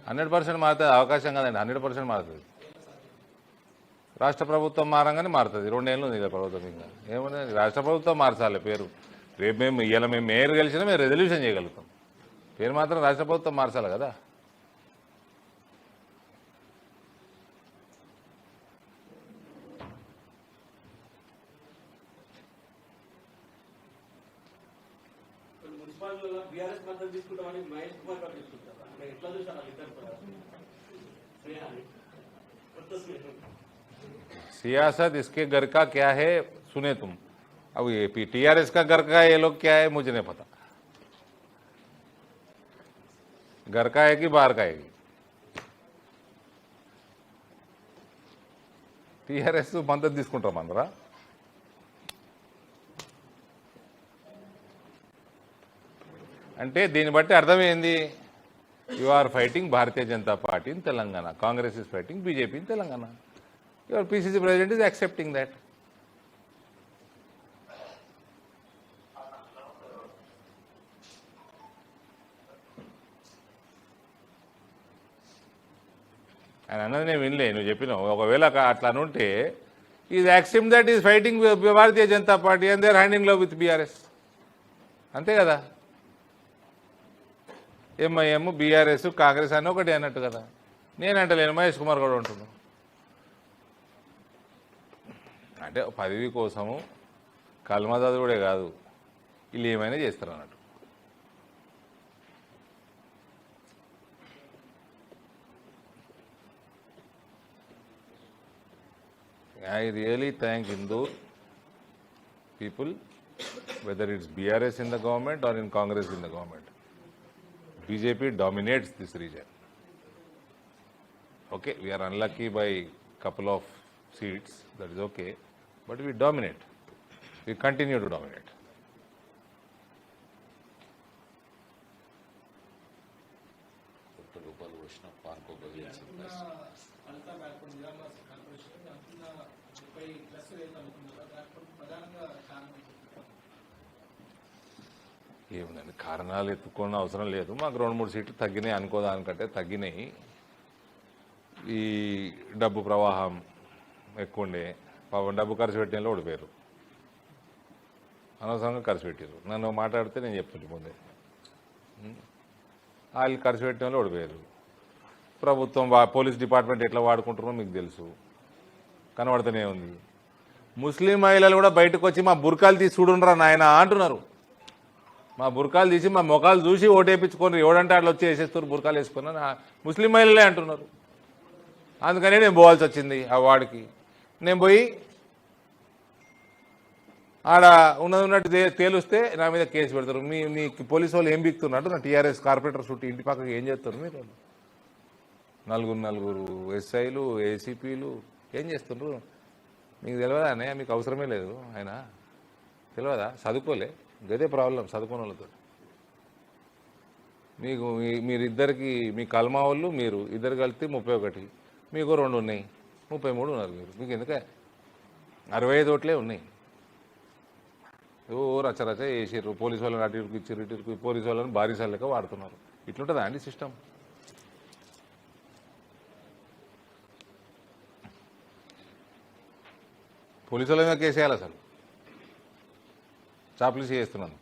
100% మారుతుంది. అవకాశం కాదండి, 100% మారుతుంది. రాష్ట్ర ప్రభుత్వం మారంగానే మారుతుంది. 2 ఏళ్ళు ఉంది ప్రభుత్వం. ఇంకా ఏముంది, రాష్ట్ర ప్రభుత్వం మార్చాలి పేరు. రేపు మేము మేయర్ గెలిచినా మేము రెజల్యూషన్ చేయగలుగుతాం. పేరు మాత్రం రాష్ట్ర ప్రభుత్వం మార్చాలి కదా. सियासत इसके घर का क्या है सुने तुम. अब ये टीआरएस का घर का ये लोग क्या है मुझे नहीं पता. घर का है कि बाहर का है. టీఆర్ఎస్ మద్దతు తీసుకుంటామన్నారా? అంటే దీన్ని బట్టి అర్థమైంది, you are fighting Bharatiya Janata Party in Telangana, Congress is fighting BJP in Telangana. Your PCC president is accepting that. ఆయన అన్నది నేను వినలే, నువ్వు చెప్పినావు. ఒకవేళ అట్లా అనుంటే is accept that is fighting Bharatiya Janata Party and they are hand in love with BRS. అంతే కదా. ఎంఐఎం బీఆర్ఎస్ కాంగ్రెస్ అని ఒకటి అన్నట్టు కదా. నేనంటలేను, మహేష్ కుమార్ కూడా ఉంటున్నాను. అంటే పదవి కోసము కల్మదాదుడే కాదు, వీళ్ళు ఏమైనా చేస్తారు అన్నట్టు. I really thank Indore people, whether it's BRS in the government or in Congress in the government. BJP dominates this region. Okay, we are unlucky by couple of seats, that is okay, but we dominate. We continue to dominate. ఏముందండి, కారణాలు ఎత్తుకోవడం అవసరం లేదు. మాకు 2-3 సీట్లు తగ్గినాయి అనుకోదానికంటే తగ్గినాయి. ఈ డబ్బు ప్రవాహం ఎక్కువ ఉండే, డబ్బు ఖర్చు పెట్టినలో ఓడిపోయారు, అనవసరంగా ఖర్చు పెట్టారు. నన్ను మాట్లాడితే నేను చెప్తుంటే ముందే, వాళ్ళు ఖర్చు పెట్టినలో ఓడిపోయారు. ప్రభుత్వం పోలీస్ డిపార్ట్మెంట్ ఎట్లా వాడుకుంటున్నారో మీకు తెలుసు, కనబడుతూనే ఉంది. ముస్లిం మహిళలు కూడా బయటకు వచ్చి మా బుర్కాలు తీసి చూడుండ్రా నాయన అంటున్నారు. మా బుర్కాలు తీసి మా ముఖాలు చూసి ఓటేపించుకొని ఎవడంటే అట్లా వచ్చి వేసేస్తారు బుర్కాలు వేసుకున్నాను ముస్లిం మహిళలే అంటున్నారు. అందుకనే నేను పోవాల్సి వచ్చింది ఆ వార్డుకి. నేను పోయి ఆడ ఉన్నట్టు తేలుస్తే నా మీద కేసు పెడతారు. మీ పోలీసు వాళ్ళు ఏం బిక్తున్నట్టు నా టీఆర్ఎస్ కార్పొరేటర్ చుట్టూ ఇంటి పక్కకి ఏం చేస్తారు మీరు? నలుగురు ఎస్ఐలు ఏసీపీలు ఏం చేస్తుండ్రు మీకు తెలియదా అన్నయ్య? మీకు అవసరమే లేదు ఆయన తెలియదా? చదువుకోలే, గదే ప్రాబ్లం చదువుకున్న వాళ్ళతో. మీకు మీరిద్దరికి మీ కల్మా వాళ్ళు మీరు ఇద్దరు కలిస్తే 31, మీకు 2 ఉన్నాయి, 33 ఉన్నారు మీరు. మీకు ఎందుకే 65 ఓట్లే ఉన్నాయి. ఓ రచరచ వేసారు, పోలీసు వాళ్ళని అటు ఇటుకు ఇచ్చారు, ఇటుకు పోలీసు వాళ్ళని బారీసాల లెక్క వాడుతున్నారు. ఇట్లుంటుందా అండి సిస్టమ్? పోలీసు వాళ్ళ మీద కేసు వేయాలి, అసలు చాప్లీస్ చేస్తున్నాను.